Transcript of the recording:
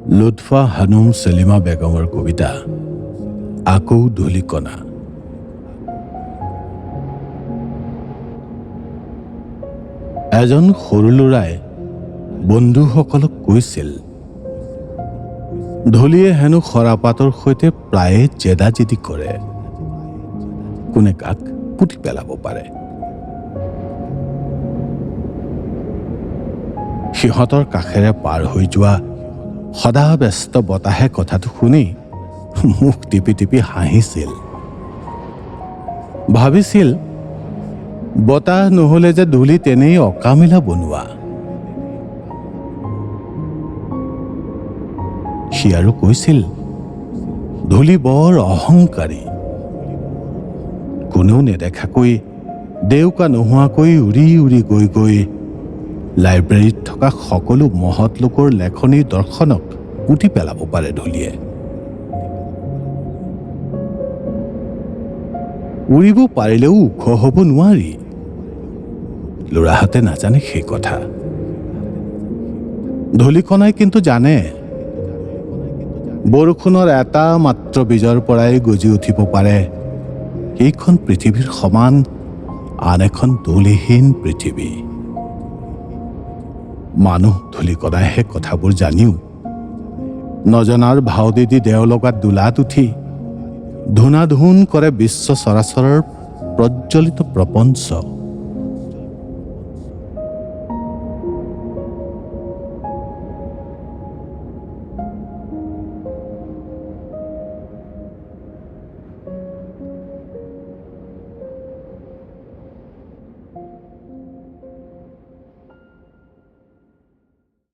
লুৎফা হানুম চেলিমা বেগমৰ কবিতা আকৌ ধূলিকণা। এজন সৰু ল'ৰাই বন্ধুসকলক কৈছিল, ধূলিয়ে হেনো খৰাপাতৰ সৈতে প্ৰায়ে জেদাজেদি কৰে, কোনে কাক পুতি পেলাব পাৰে। সিহঁতৰ কাষেৰে পাৰ হৈ যোৱা সদা ব্যস্ত বতাহে কথাটো শুনি মুখ টিপি টিপি হাঁহিছিল। ভাবিছিল, বতাহ নহলে যে ধূলি তেনেই অকামিলা বনোৱা। সি আৰু কৈছিল, ধূলি বৰ অহংকাৰী, কোনেও নেদেখাকৈ দেউকা নোহোৱাকৈ উৰি উৰি গৈ গৈ লাইব্ৰেৰীত থকা সকলো মহৎ লোকৰ লেখনিৰ দৰ্শনক পুতি পেলাব পাৰে ধূলিয়ে। উৰিব পাৰিলেও ওখ হ'ব নোৱাৰি। ল'ৰাহঁতে নাজানে সেই কথা। ধূলিকণাই কিন্তু জানে, বৰষুণৰ এটা মাত্ৰ বীজৰ পৰাই গজি উঠিব পাৰে এইখন পৃথিৱীৰ সমান আন এখন ধূলিহীন পৃথিৱী। মানুহ ধূলিকণাইহে কথাবোৰ জানিও নজনাৰ ভাও দি দেও লগাত দোলাত উঠি ধুনাধুন কৰে বিশ্ব চৰাচৰৰ প্ৰজ্বলিত প্ৰপঞ্চ।